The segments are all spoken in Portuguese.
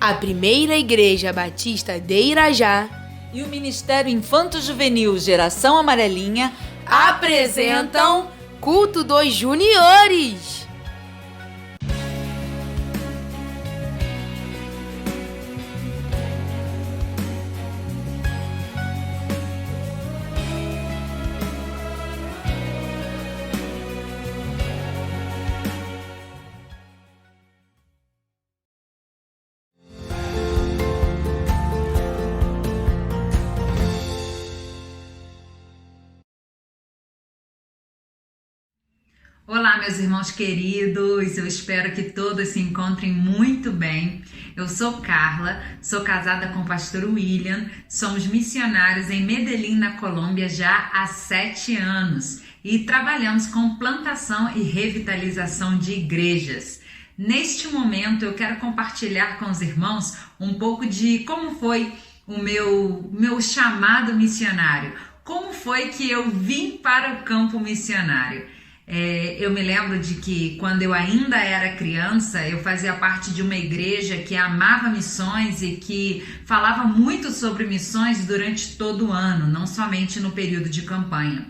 a primeira Igreja Batista de Irajá e o Ministério Infanto-Juvenil Geração Amarelinha apresentam Culto dos Juniores. Olá, meus irmãos queridos, eu espero que todos se encontrem muito bem. Eu sou Carla, sou casada com o pastor William, somos missionários em Medellín, na Colômbia, já há 7 anos e trabalhamos com plantação e revitalização de igrejas. Neste momento, eu quero compartilhar com os irmãos um pouco de como foi o meu chamado missionário, como foi que eu vim para o campo missionário. Eu me lembro de que quando eu ainda era criança, eu fazia parte de uma igreja que amava missões e que falava muito sobre missões durante todo o ano, não somente no período de campanha.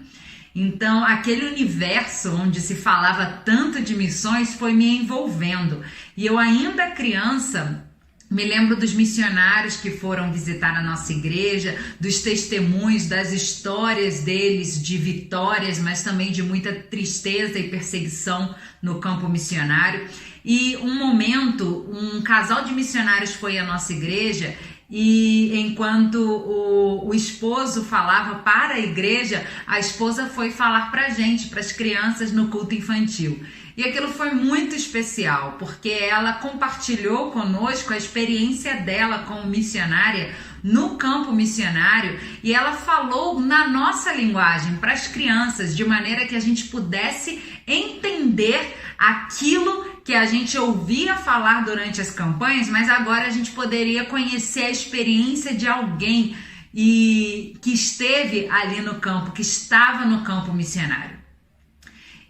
Então, aquele universo onde se falava tanto de missões foi me envolvendo. E eu ainda criança me lembro dos missionários que foram visitar a nossa igreja, dos testemunhos, das histórias deles de vitórias, mas também de muita tristeza e perseguição no campo missionário. E um momento, um casal de missionários foi à nossa igreja e enquanto o esposo falava para a igreja, a esposa foi falar para a gente, para as crianças no culto infantil. E aquilo foi muito especial, porque ela compartilhou conosco a experiência dela como missionária no campo missionário e ela falou na nossa linguagem para as crianças, de maneira que a gente pudesse entender aquilo que a gente ouvia falar durante as campanhas, mas agora a gente poderia conhecer a experiência de alguém que esteve ali no campo, que estava no campo missionário.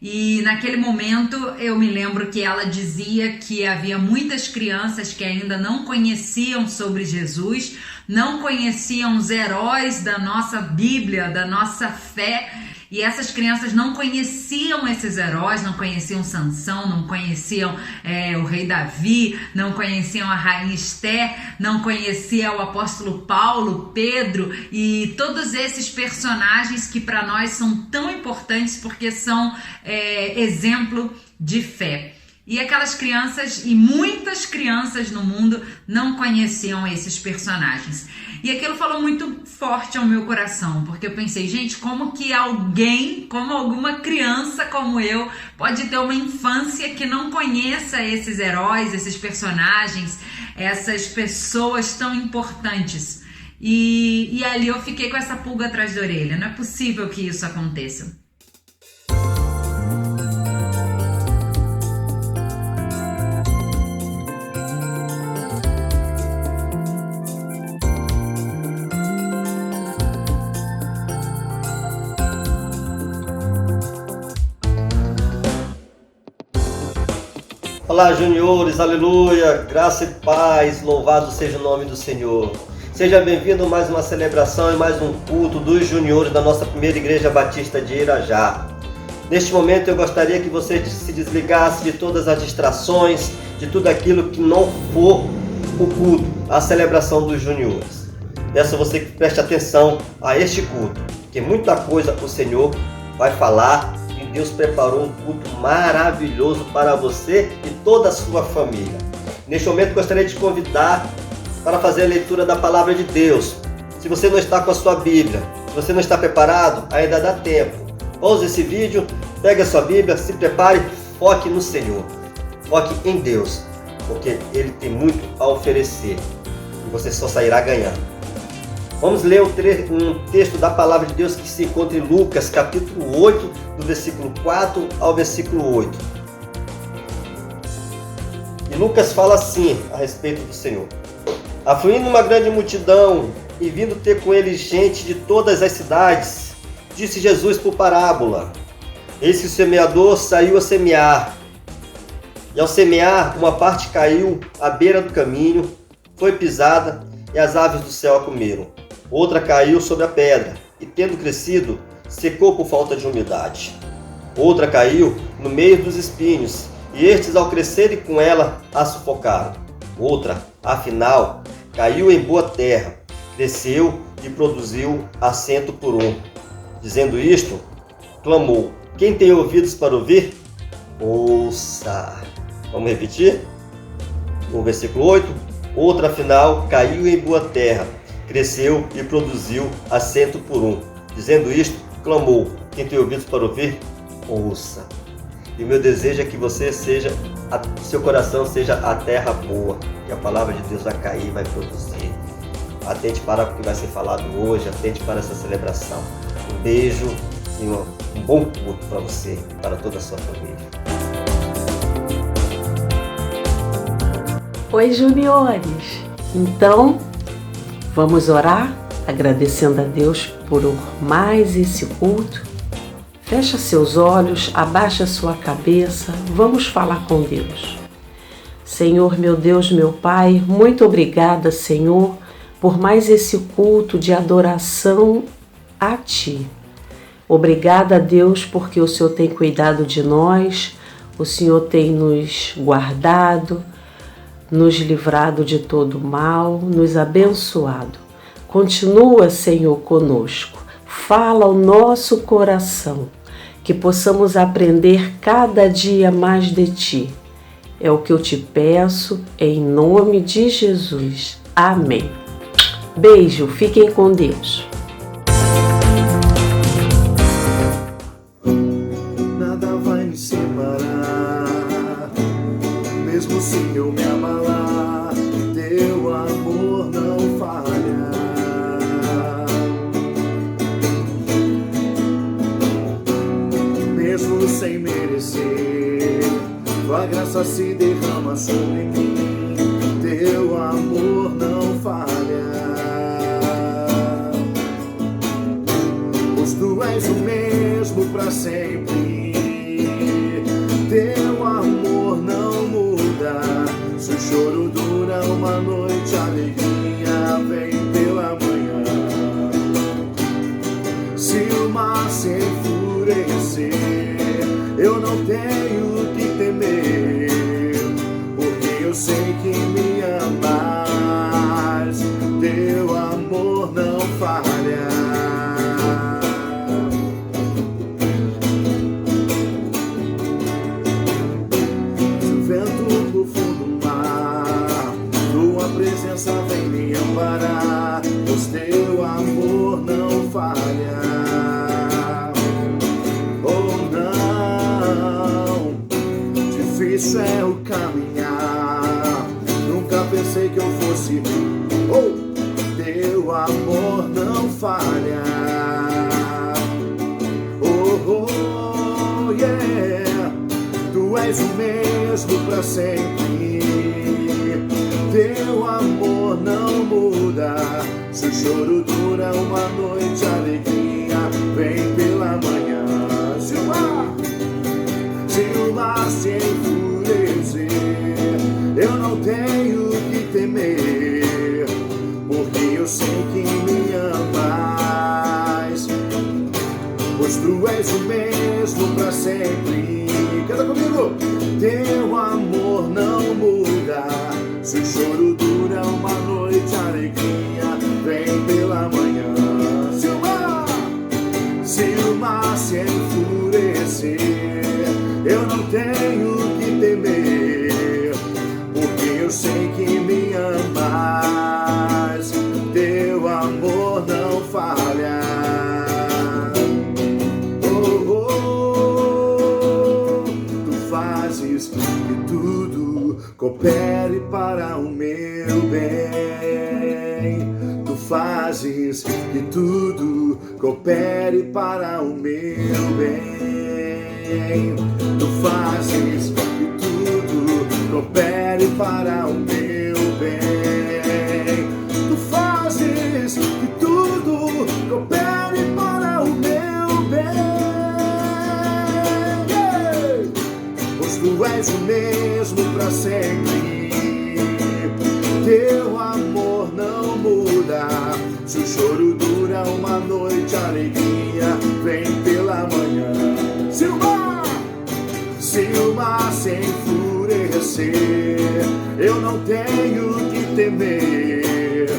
E naquele momento eu me lembro que ela dizia que havia muitas crianças que ainda não conheciam sobre Jesus, não conheciam os heróis da nossa Bíblia, da nossa fé, e essas crianças não conheciam esses heróis, não conheciam Sansão, não conheciam o rei Davi, não conheciam a rainha Esther, não conheciam o apóstolo Paulo, Pedro e todos esses personagens que para nós são tão importantes porque são exemplo de fé. E aquelas crianças, e muitas crianças no mundo, não conheciam esses personagens. E aquilo falou muito forte ao meu coração, porque eu pensei, gente, como que alguém, como alguma criança como eu, pode ter uma infância que não conheça esses heróis, esses personagens, essas pessoas tão importantes? E ali eu fiquei com essa pulga atrás da orelha. Não é possível que isso aconteça. Olá, juniores, aleluia, graça e paz, louvado seja o nome do Senhor. Seja bem-vindo a mais uma celebração e mais um culto dos juniores da nossa primeira Igreja Batista de Irajá. Neste momento eu gostaria que você se desligasse de todas as distrações, de tudo aquilo que não for o culto, a celebração dos juniores. Peço a você que preste atenção a este culto, que muita coisa o Senhor vai falar. Deus preparou um culto maravilhoso para você e toda a sua família. Neste momento gostaria de te convidar para fazer a leitura da palavra de Deus. Se você não está com a sua Bíblia, se você não está preparado, ainda dá tempo. Pause esse vídeo, pegue a sua Bíblia, se prepare, foque no Senhor. Foque em Deus, porque Ele tem muito a oferecer e você só sairá ganhando. Vamos ler um texto da palavra de Deus que se encontra em Lucas, capítulo 8, do versículo 4 ao versículo 8. E Lucas fala assim a respeito do Senhor. Afluindo uma grande multidão e vindo ter com ele gente de todas as cidades, disse Jesus por parábola: Eis que o semeador saiu a semear. E ao semear, uma parte caiu à beira do caminho, foi pisada e as aves do céu a comeram. Outra caiu sobre a pedra e, tendo crescido, secou por falta de umidade. Outra caiu no meio dos espinhos e estes, ao crescerem com ela, a sufocaram. Outra, afinal, caiu em boa terra, cresceu e produziu a 100 por 1. Dizendo isto, clamou: quem tem ouvidos para ouvir, ouça. Vamos repetir? O versículo 8. Outra, afinal, caiu em boa terra, cresceu e produziu a 100 por 1. Dizendo isto, clamou: quem tem ouvidos para ouvir, ouça. E o meu desejo é que seu coração seja a terra boa, que a palavra de Deus vai cair, vai produzir. Atente para o que vai ser falado hoje, atente para essa celebração. Um beijo e um bom culto para você e para toda a sua família. Oi, juniores! Então, vamos orar, agradecendo a Deus por mais esse culto. Fecha seus olhos, abaixa sua cabeça, vamos falar com Deus. Senhor, meu Deus, meu Pai, muito obrigada, Senhor, por mais esse culto de adoração a Ti. Obrigada, Deus, porque o Senhor tem cuidado de nós, o Senhor tem nos guardado, nos livrado de todo mal, nos abençoado. Continua, Senhor, conosco. Fala ao nosso coração, que possamos aprender cada dia mais de Ti. É o que eu te peço, em nome de Jesus. Amém. Beijo, fiquem com Deus. Nada vai me separar, mesmo se eu me abalar, teu amor não falha. Mesmo sem merecer, tua graça se derrama sobre mim, teu amor não falha. Pois tu és o mesmo pra sempre, teu amor não muda. Se o choro dura uma noite, a alegria vem pela manhã. Se o mar se enfurecer, eu não tenho que temer, porque eu sei que me amas, teu amor não falha. Se o vento do fundo do mar, tua presença vem me amparar, pois teu amor não falha. Difícil é o caminhar, nunca pensei que eu fosse. Teu amor não falha. Yeah. Tu és o mesmo pra sempre, teu amor não muda. Se o choro dura uma noite, a alegria vem pela manhã. Se o mar se enfurecer, eu não tenho que temer, porque eu sei que me amas, pois tu és o mesmo pra sempre. Canta comigo! Teu amor não muda. Se o choro dura uma noite, a alegria vem pela manhã. Se o mar se enfurecer, eu não tenho que temer, porque eu sei que me amas, teu amor não falha. Tu fazes que tudo coopere para o meu bem. Tu fazes que tudo coopere para o meu bem. Tu fazes que tudo coopere para o meu bem. Tu fazes que tudo coopere para o meu bem. Pois tu és o mesmo pra sempre, teu amor pela noite, a alegria vem pela manhã. Se o mar se enfurecer, eu não tenho que temer,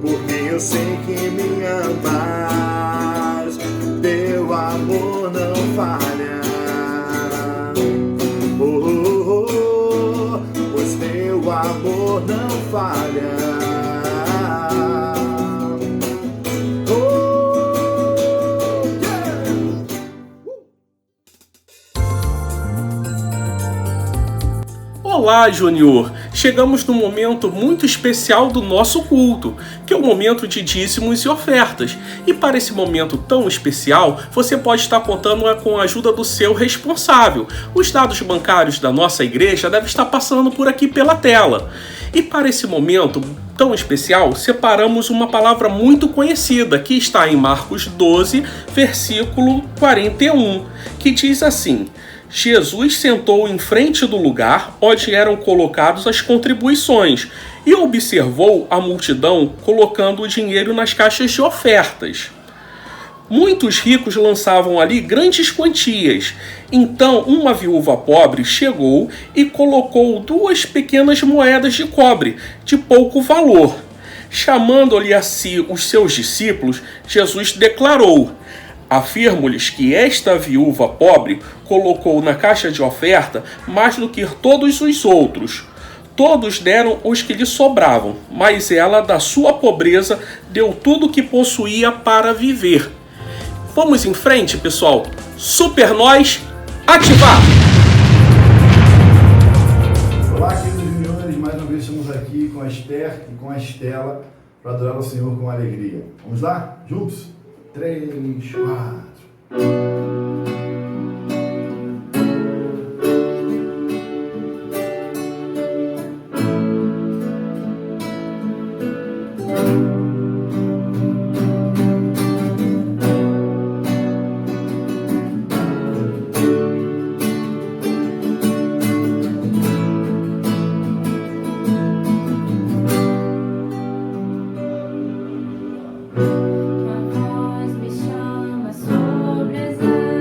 porque eu sei que me amas, teu amor não falha. Pois teu amor não falha. Olá, Júnior! Chegamos num momento muito especial do nosso culto, que é o momento de dízimos e ofertas. E para esse momento tão especial, você pode estar contando com a ajuda do seu responsável. Os dados bancários da nossa igreja devem estar passando por aqui pela tela. E para esse momento tão especial, separamos uma palavra muito conhecida, que está em Marcos 12, versículo 41, que diz assim: Jesus sentou em frente do lugar onde eram colocados as contribuições e observou a multidão colocando o dinheiro nas caixas de ofertas. Muitos ricos lançavam ali grandes quantias. Então uma viúva pobre chegou e colocou 2 pequenas moedas de cobre de pouco valor. Chamando-lhe a si os seus discípulos, Jesus declarou: afirmo-lhes que esta viúva pobre colocou na caixa de oferta mais do que todos os outros. Todos deram os que lhe sobravam, mas ela, da sua pobreza, deu tudo o que possuía para viver. Vamos em frente, pessoal. Super Nós, ativar! Olá, queridos juniores. Mais uma vez estamos aqui com a Esther e com a Estela para adorar o Senhor com alegria. Vamos lá? Juntos? 3, 4. Tua voz me chama sobre as águas.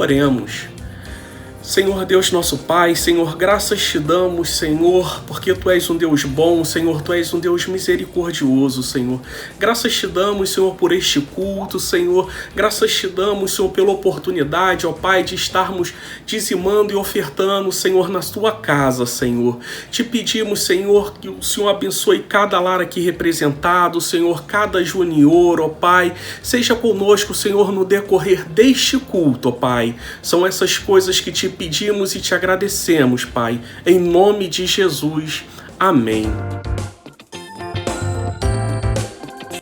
Oremos. Senhor Deus nosso Pai, Senhor, graças te damos, Senhor, porque Tu és um Deus bom, Senhor, Tu és um Deus misericordioso, Senhor. Graças te damos, Senhor, por este culto, Senhor. Graças te damos, Senhor, pela oportunidade, ó Pai, de estarmos dizimando e ofertando, Senhor, na Tua casa, Senhor. Te pedimos, Senhor, que o Senhor abençoe cada lar aqui representado, Senhor, cada junior, ó Pai. Seja conosco, Senhor, no decorrer deste culto, ó Pai. São essas coisas que te pedimos e te agradecemos, Pai, em nome de Jesus. Amém.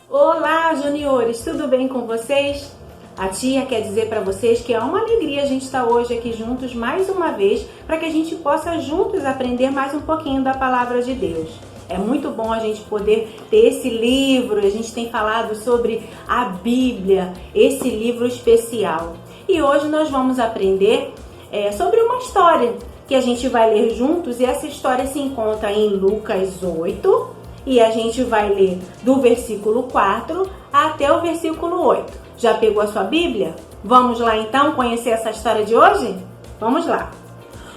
Olá, juniores, tudo bem com vocês? A tia quer dizer para vocês que é uma alegria a gente estar hoje aqui juntos mais uma vez para que a gente possa juntos aprender mais um pouquinho da palavra de Deus. É muito bom a gente poder ter esse livro, a gente tem falado sobre a Bíblia, esse livro especial. E hoje nós vamos aprender sobre uma história que a gente vai ler juntos, e essa história se encontra em Lucas 8 e a gente vai ler do versículo 4 até o versículo 8. Já pegou a sua Bíblia? Vamos lá então conhecer essa história de hoje? Vamos lá!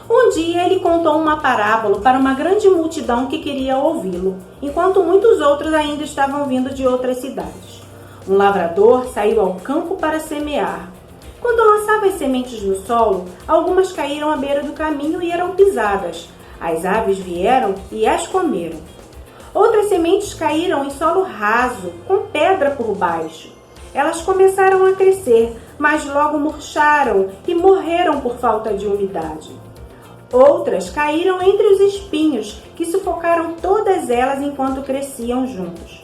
Um dia ele contou uma parábola para uma grande multidão que queria ouvi-lo, enquanto muitos outros ainda estavam vindo de outras cidades. Um lavrador saiu ao campo para semear. Quando lançava as sementes no solo, algumas caíram à beira do caminho e eram pisadas. As aves vieram e as comeram. Outras sementes caíram em solo raso, com pedra por baixo. Elas começaram a crescer, mas logo murcharam e morreram por falta de umidade. Outras caíram entre os espinhos, que sufocaram todas elas enquanto cresciam juntos.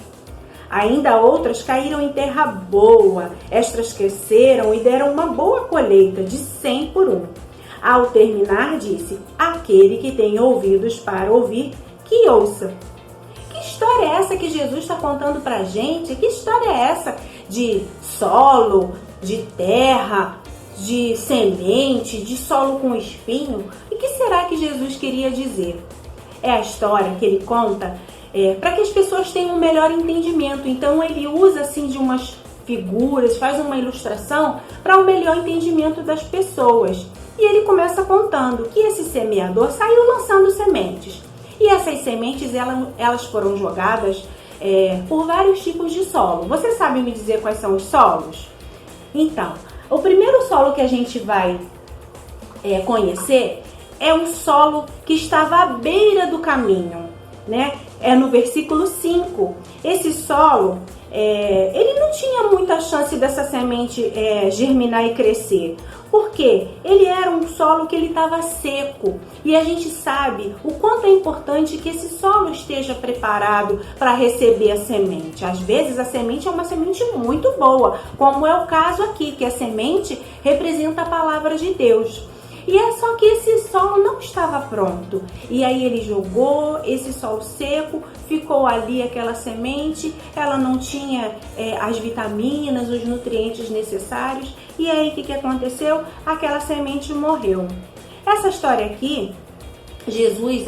Ainda outras caíram em terra boa. Estas cresceram e deram uma boa colheita, de 100 por 1. Ao terminar, disse: aquele que tem ouvidos para ouvir, que ouça. Que história é essa que Jesus está contando para a gente? Que história é essa de solo, de terra, de semente, de solo com espinho? E o que será que Jesus queria dizer? É a história que ele conta para que as pessoas tenham um melhor entendimento. Então ele usa assim de umas figuras, faz uma ilustração para um melhor entendimento das pessoas. E ele começa contando que esse semeador saiu lançando sementes. E essas sementes elas foram jogadas por vários tipos de solo. Você sabe me dizer quais são os solos? Então, o primeiro solo que a gente vai conhecer é um solo que estava à beira do caminho, né? É no versículo 5. Esse solo, ele não tinha muita chance dessa semente germinar e crescer. Por quê? Ele era um solo que ele estava seco. E a gente sabe o quanto é importante que esse solo esteja preparado para receber a semente. Às vezes a semente é uma semente muito boa, como é o caso aqui, que a semente representa a palavra de Deus. E é só que esse solo não estava pronto. E aí ele jogou esse solo seco, ficou ali aquela semente, ela não tinha as vitaminas, os nutrientes necessários. E aí o que aconteceu? Aquela semente morreu. Essa história aqui, Jesus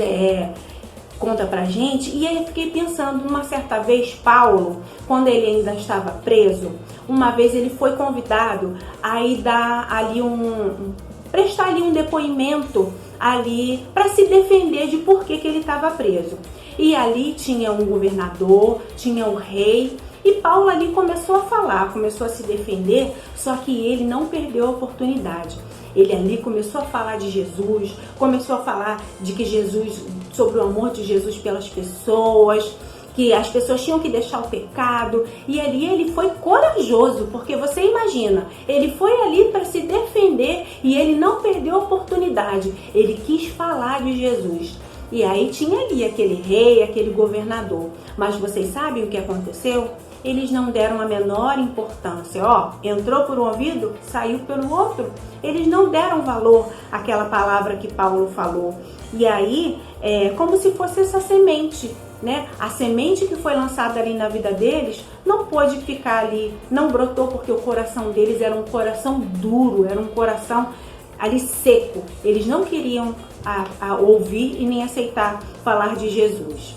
conta pra gente, e aí eu fiquei pensando, uma certa vez, Paulo, quando ele ainda estava preso, uma vez ele foi convidado a ir dar ali prestar ali um depoimento ali para se defender de por que ele estava preso. E ali tinha um governador, tinha o rei, e Paulo ali começou a falar, começou a se defender, só que ele não perdeu a oportunidade. Ele ali começou a falar de Jesus, começou a falar sobre o amor de Jesus pelas pessoas, que as pessoas tinham que deixar o pecado, e ali ele foi corajoso, porque você imagina, ele foi ali para se defender e ele não perdeu a oportunidade, ele quis falar de Jesus. E aí tinha ali aquele rei, aquele governador, mas vocês sabem o que aconteceu? Eles não deram a menor importância, entrou por um ouvido, saiu pelo outro. Eles não deram valor àquela palavra que Paulo falou. E aí, como se fosse essa semente, né? A semente que foi lançada ali na vida deles não pôde ficar ali, não brotou, porque o coração deles era um coração duro, era um coração ali seco. Eles não queriam ouvir e nem aceitar falar de Jesus.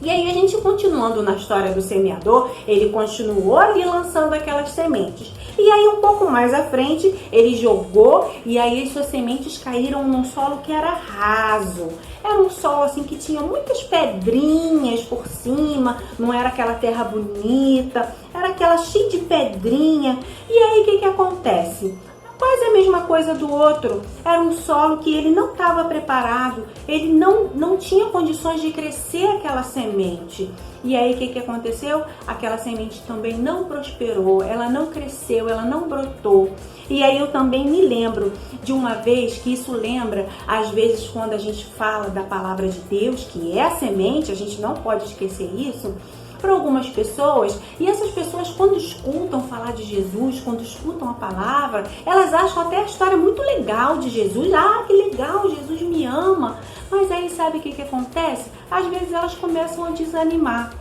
E aí a gente, continuando na história do semeador, ele continuou ali lançando aquelas sementes. E aí um pouco mais à frente, ele jogou e aí as suas sementes caíram num solo que era raso. Era um solo assim que tinha muitas pedrinhas por cima, não era aquela terra bonita, era aquela cheia de pedrinha. E aí o que acontece? Quase a mesma coisa do outro. Era um solo que ele não estava preparado, ele não tinha condições de crescer aquela semente. E aí o que aconteceu? Aquela semente também não prosperou, ela não cresceu, ela não brotou. E aí eu também me lembro de uma vez, que isso lembra, às vezes quando a gente fala da palavra de Deus, que é a semente, a gente não pode esquecer isso, para algumas pessoas, e essas pessoas quando escutam falar de Jesus, quando escutam a palavra, elas acham até a história muito legal de Jesus. Ah, que legal, Jesus me ama. Mas aí sabe o que acontece? Às vezes elas começam a desanimar.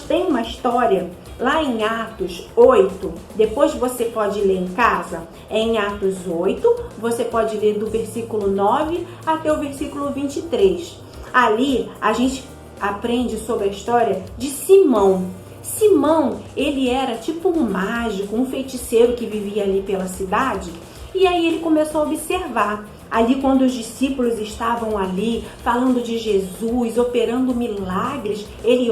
Tem uma história lá em Atos 8, depois você pode ler em casa, é em Atos 8, você pode ler do versículo 9 até o versículo 23. Ali a gente aprende sobre a história de Simão. Simão, ele era tipo um mágico, um feiticeiro que vivia ali pela cidade. E aí ele começou a observar. Ali quando os discípulos estavam ali falando de Jesus, operando milagres, ele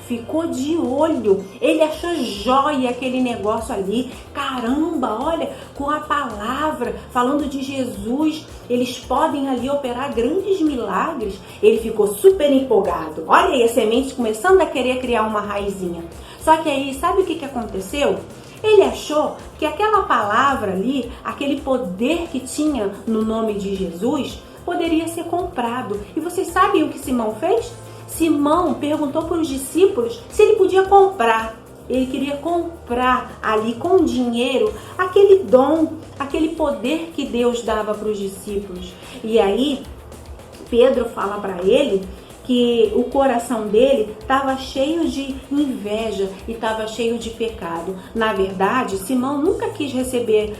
ficou de olho. Ele achou jóia aquele negócio ali. Caramba, olha, com a palavra, falando de Jesus, eles podem ali operar grandes milagres. Ele ficou super empolgado. Olha aí a semente começando a querer criar uma raizinha. Só que aí, sabe o que aconteceu? Ele achou que aquela palavra ali, aquele poder que tinha no nome de Jesus, poderia ser comprado. E vocês sabem o que Simão fez? Simão perguntou para os discípulos se ele podia comprar. Ele queria comprar ali com dinheiro aquele dom, aquele poder que Deus dava para os discípulos. E aí Pedro fala para ele que o coração dele estava cheio de inveja e estava cheio de pecado. Na verdade, Simão nunca quis receber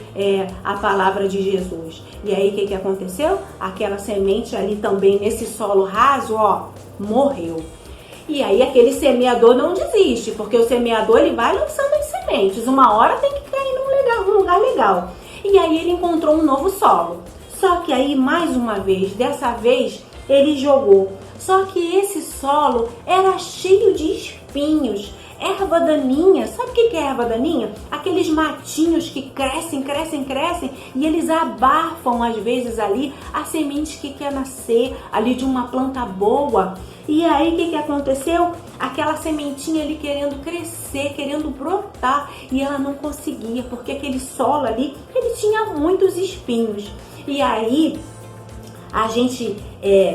a palavra de Jesus. E aí o que aconteceu? Aquela semente ali também nesse solo raso, morreu. E aí aquele semeador não desiste, porque o semeador ele vai lançando as sementes. Uma hora tem que cair num lugar legal. E aí ele encontrou um novo solo. Só que aí, mais uma vez, dessa vez, ele jogou. Só que esse solo era cheio de espinhos, erva daninha. Sabe o que é erva daninha? Aqueles matinhos que crescem e eles abafam às vezes ali a semente que quer nascer ali de uma planta boa. E aí o que aconteceu? Aquela sementinha ali querendo crescer, querendo brotar, e ela não conseguia, porque aquele solo ali, ele tinha muitos espinhos. E aí a gente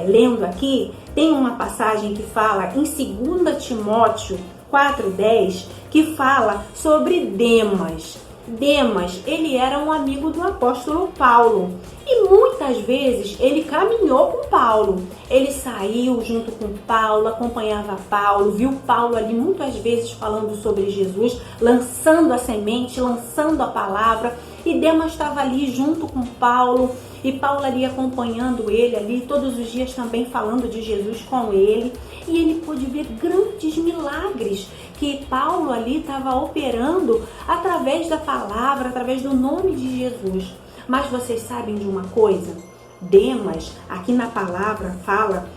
lendo aqui, tem uma passagem que fala em 2 Timóteo 4:10, que fala sobre Demas. Demas, ele era um amigo do apóstolo Paulo. E muitas vezes ele caminhou com Paulo. Ele saiu junto com Paulo, acompanhava Paulo, viu Paulo ali muitas vezes falando sobre Jesus, lançando a semente, lançando a palavra. E Demas estava ali junto com Paulo. E Paulo ali acompanhando ele ali, todos os dias também falando de Jesus com ele. E ele pôde ver grandes milagres que Paulo ali estava operando através da palavra, através do nome de Jesus. Mas vocês sabem de uma coisa? Demas, aqui na palavra fala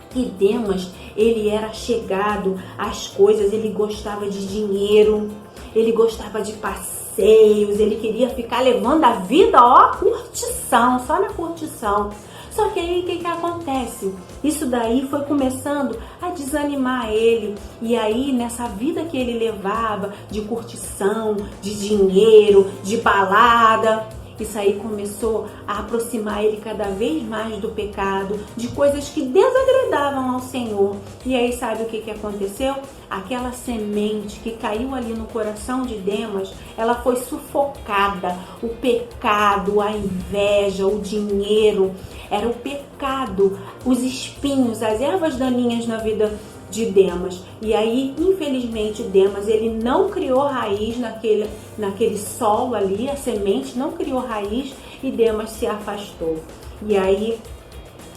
que Demas, ele era chegado às coisas, ele gostava de dinheiro, ele gostava de passeios, ele queria ficar levando a vida, curtição, só na curtição. Só que aí o que acontece? Isso daí foi começando a desanimar ele. E aí nessa vida que ele levava de curtição, de dinheiro, de balada, isso aí começou a aproximar ele cada vez mais do pecado, de coisas que desagradavam ao Senhor. E aí sabe o que aconteceu? Aquela semente que caiu ali no coração de Demas, ela foi sufocada. O pecado, a inveja, o dinheiro, era o pecado, os espinhos, as ervas daninhas na vida de Demas. E aí, infelizmente, Demas, ele não criou raiz naquele solo ali, a semente não criou raiz e Demas se afastou. E aí,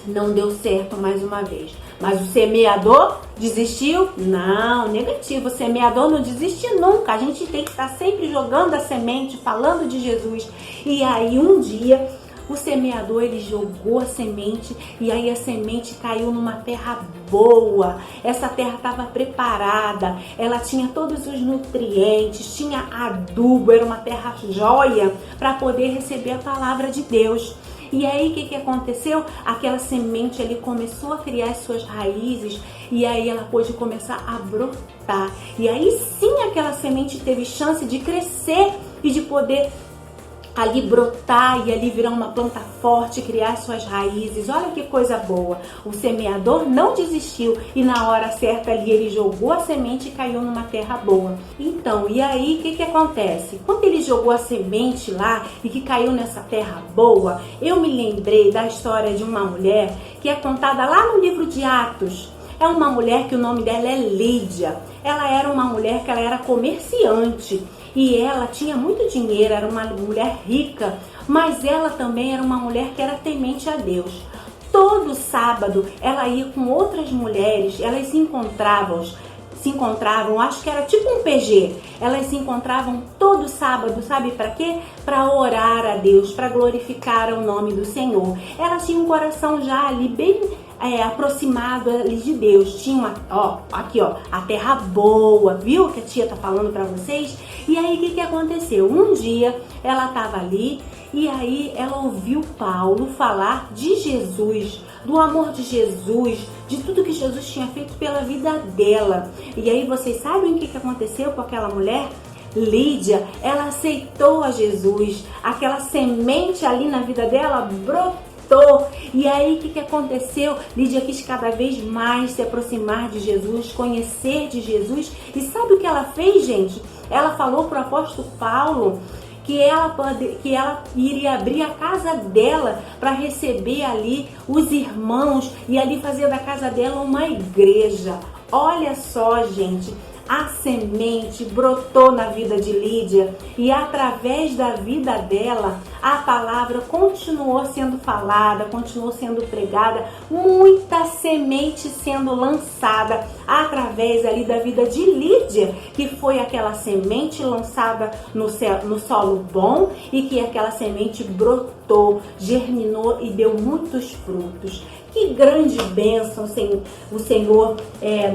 não deu certo mais uma vez. Mas o semeador desistiu? Não, negativo. O semeador não desiste nunca. A gente tem que estar sempre jogando a semente, falando de Jesus. E aí um dia o semeador, ele jogou a semente e aí a semente caiu numa terra boa. Essa terra estava preparada, ela tinha todos os nutrientes, tinha adubo, era uma terra joia para poder receber a palavra de Deus. E aí o que aconteceu? Aquela semente ali começou a criar as suas raízes e aí ela pôde começar a brotar. E aí sim aquela semente teve chance de crescer e de poder ali brotar e ali virar uma planta forte, criar suas raízes. Olha que coisa boa. O semeador não desistiu e na hora certa ali ele jogou a semente e caiu numa terra boa. Então, e aí o que acontece? Quando ele jogou a semente lá e que caiu nessa terra boa, eu me lembrei da história de uma mulher que é contada lá no livro de Atos. É uma mulher que o nome dela é Lídia. Ela era uma mulher que ela era comerciante. E ela tinha muito dinheiro, era uma mulher rica, mas ela também era uma mulher que era temente a Deus. Todo sábado ela ia com outras mulheres, elas se encontravam, acho que era tipo um PG. Elas se encontravam todo sábado, sabe para quê? Para orar a Deus, para glorificar o nome do Senhor. Elas tinham um coração já ali bem aproximado ali de Deus. Tinha aqui a terra boa, viu que a tia tá falando para vocês? E aí o que aconteceu? Um dia ela estava ali e aí ela ouviu Paulo falar de Jesus, do amor de Jesus, de tudo que Jesus tinha feito pela vida dela. E aí vocês sabem o que aconteceu com aquela mulher? Lídia, ela aceitou a Jesus, aquela semente ali na vida dela brotou. E aí o que aconteceu? Lídia quis cada vez mais se aproximar de Jesus, conhecer de Jesus. E sabe o que ela fez, gente? Ela falou para o apóstolo Paulo que ela iria abrir a casa dela para receber ali os irmãos e ali fazer da casa dela uma igreja. Olha só, gente. A semente brotou na vida de Lídia e através da vida dela, a palavra continuou sendo falada, continuou sendo pregada, muita semente sendo lançada através ali da vida de Lídia, que foi aquela semente lançada no solo bom e que aquela semente brotou, germinou e deu muitos frutos. Que grande bênção o Senhor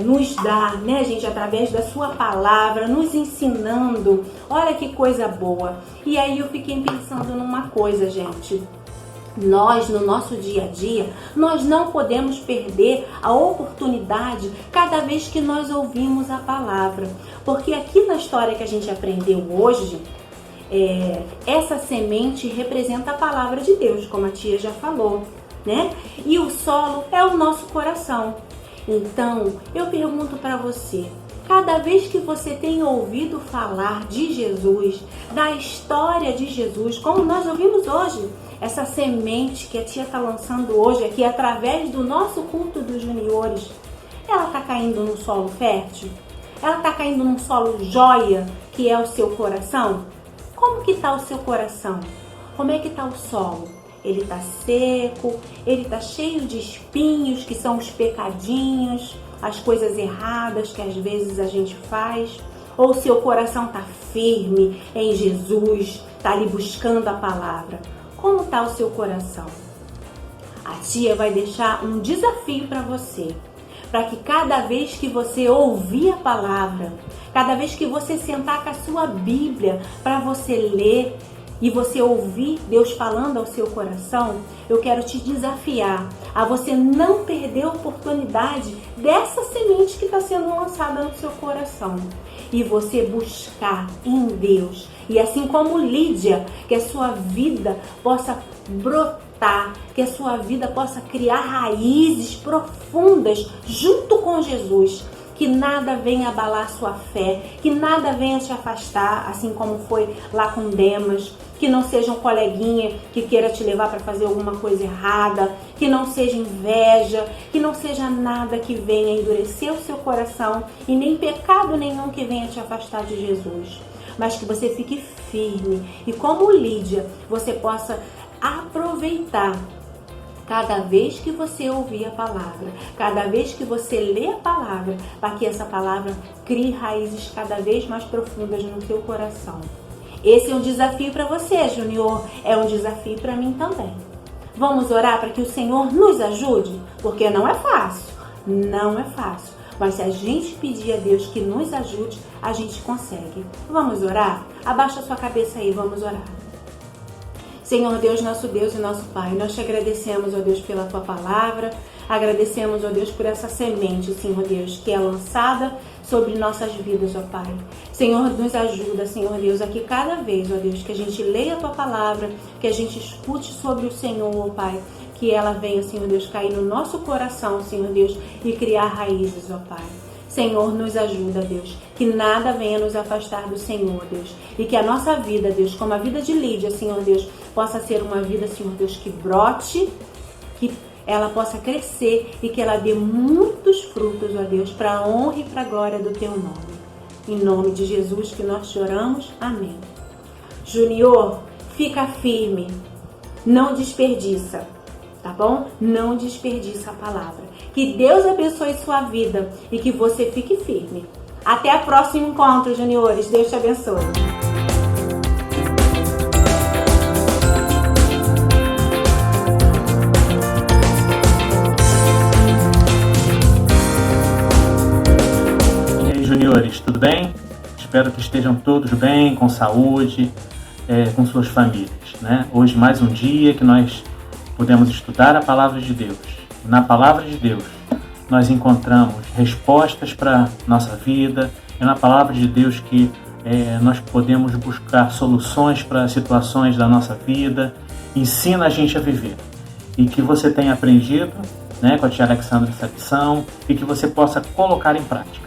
nos dá, né, gente, através da sua palavra, nos ensinando. Olha que coisa boa. E aí eu fiquei pensando numa coisa, gente. Nós, no nosso dia a dia, nós não podemos perder a oportunidade cada vez que nós ouvimos a palavra. Porque aqui na história que a gente aprendeu hoje, essa semente representa a palavra de Deus, como a tia já falou, né? E o solo é o nosso coração. Então, eu pergunto para você, cada vez que você tem ouvido falar de Jesus, da história de Jesus, como nós ouvimos hoje, essa semente que a tia está lançando hoje aqui através do nosso culto dos juniores, ela está caindo num solo fértil? Ela está caindo num solo joia, que é o seu coração? Como que está o seu coração? Como é que está o solo? Ele está seco, ele está cheio de espinhos, que são os pecadinhos, as coisas erradas que às vezes a gente faz. Ou seu coração está firme em Jesus, está ali buscando a palavra. Como está o seu coração? A tia vai deixar um desafio para você, para que cada vez que você ouvir a palavra, cada vez que você sentar com a sua Bíblia para você ler, e você ouvir Deus falando ao seu coração, eu quero te desafiar a você não perder a oportunidade dessa semente que está sendo lançada no seu coração. E você buscar em Deus. E assim como Lídia, que a sua vida possa brotar, que a sua vida possa criar raízes profundas junto com Jesus. Que nada venha abalar sua fé, que nada venha te afastar, assim como foi lá com Demas. Que não seja um coleguinha que queira te levar para fazer alguma coisa errada, que não seja inveja, que não seja nada que venha endurecer o seu coração e nem pecado nenhum que venha te afastar de Jesus. Mas que você fique firme e como Lídia, você possa aproveitar Cada vez que você ouvir a palavra, cada vez que você lê a palavra, para que essa palavra crie raízes cada vez mais profundas no seu coração. Esse é um desafio para você, Júnior, é um desafio para mim também. Vamos orar para que o Senhor nos ajude? Porque não é fácil, não é fácil. Mas se a gente pedir a Deus que nos ajude, a gente consegue. Vamos orar? Abaixa a sua cabeça aí, vamos orar. Senhor Deus, nosso Deus e nosso Pai, nós te agradecemos, ó Deus, pela Tua palavra. Agradecemos, ó Deus, por essa semente, Senhor Deus, que é lançada sobre nossas vidas, ó Pai. Senhor, nos ajuda, Senhor Deus, a que cada vez, ó Deus, que a gente leia a Tua palavra, que a gente escute sobre o Senhor, ó Pai, que ela venha, Senhor Deus, cair no nosso coração, Senhor Deus, e criar raízes, ó Pai. Senhor, nos ajuda, Deus, que nada venha nos afastar do Senhor, Deus, e que a nossa vida, Deus, como a vida de Lídia, Senhor Deus, possa ser uma vida, Senhor Deus, que brote, que ela possa crescer e que ela dê muitos frutos, ó Deus, para a honra e para a glória do Teu nome. Em nome de Jesus que nós te oramos. Amém. Júnior, fica firme, não desperdiça, tá bom? Não desperdiça a palavra. Que Deus abençoe sua vida e que você fique firme. Até o próximo encontro, juniores. Deus te abençoe. E aí, juniores, tudo bem? Espero que estejam todos bem, com saúde, com suas famílias, né? Hoje mais um dia que nós podemos estudar a Palavra de Deus. Na Palavra de Deus, nós encontramos respostas para nossa vida. É na Palavra de Deus que nós podemos buscar soluções para situações da nossa vida. Ensina a gente a viver. E que você tenha aprendido, né, com a tia Alexandra essa lição e que você possa colocar em prática.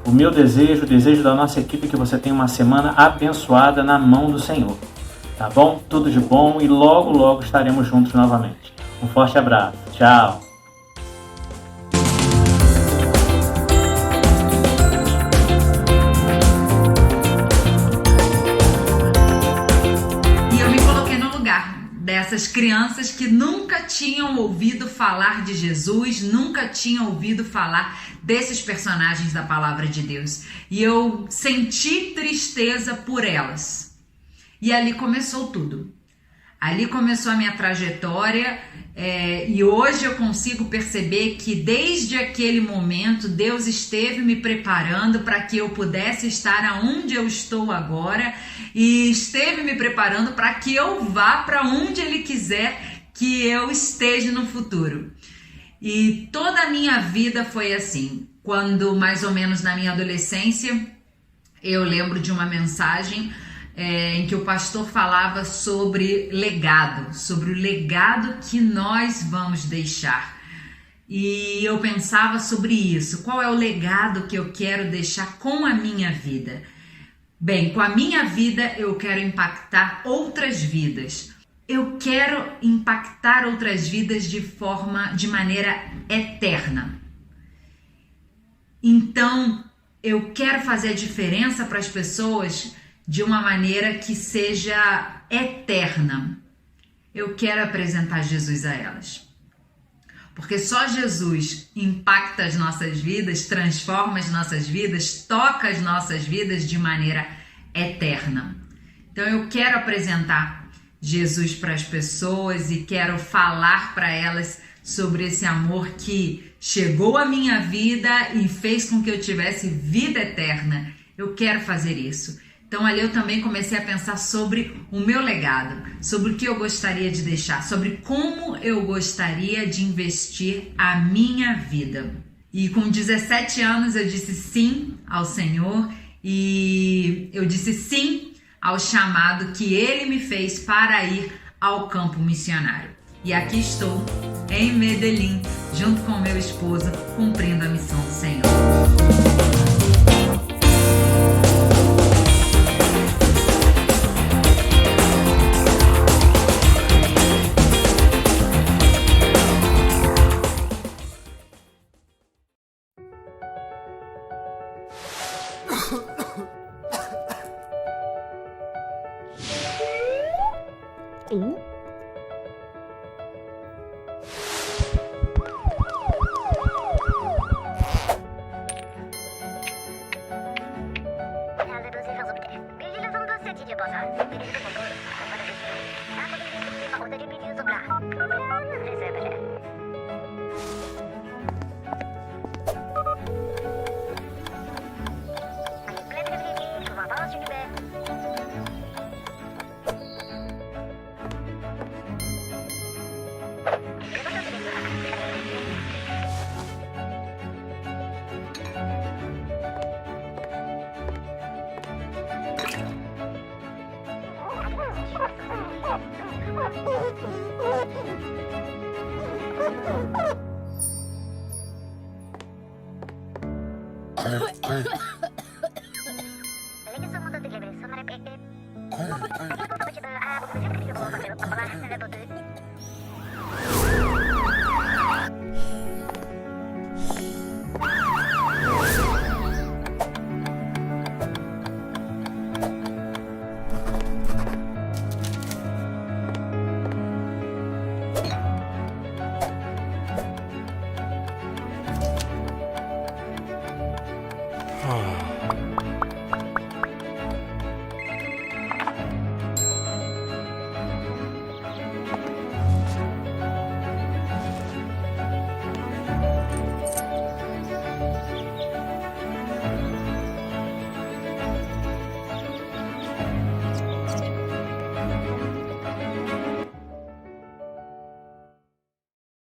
O meu desejo, o desejo da nossa equipe é que você tenha uma semana abençoada na mão do Senhor. Tá bom? Tudo de bom e logo, logo estaremos juntos novamente. Um forte abraço. Tchau! E eu me coloquei no lugar dessas crianças que nunca tinham ouvido falar de Jesus, nunca tinham ouvido falar desses personagens da Palavra de Deus. E eu senti tristeza por elas. E ali começou tudo. Ali começou a minha trajetória e hoje eu consigo perceber que desde aquele momento Deus esteve me preparando para que eu pudesse estar aonde eu estou agora e esteve me preparando para que eu vá para onde Ele quiser que eu esteja no futuro. E toda a minha vida foi assim. Quando mais ou menos na minha adolescência eu lembro de uma mensagem em que o pastor falava sobre legado, sobre o legado que nós vamos deixar. E eu pensava sobre isso, qual é o legado que eu quero deixar com a minha vida? Bem, com a minha vida eu quero impactar outras vidas. Eu quero impactar outras vidas de maneira eterna. Então, eu quero fazer a diferença para as pessoas de uma maneira que seja eterna. Eu quero apresentar Jesus a elas. Porque só Jesus impacta as nossas vidas, transforma as nossas vidas, toca as nossas vidas de maneira eterna. Então eu quero apresentar Jesus para as pessoas e quero falar para elas sobre esse amor que chegou à minha vida e fez com que eu tivesse vida eterna. Eu quero fazer isso. Então ali eu também comecei a pensar sobre o meu legado, sobre o que eu gostaria de deixar, sobre como eu gostaria de investir a minha vida. E com 17 anos eu disse sim ao Senhor e eu disse sim ao chamado que Ele me fez para ir ao campo missionário. E aqui estou, em Medellín, junto com meu esposo, cumprindo a missão do Senhor. Lepas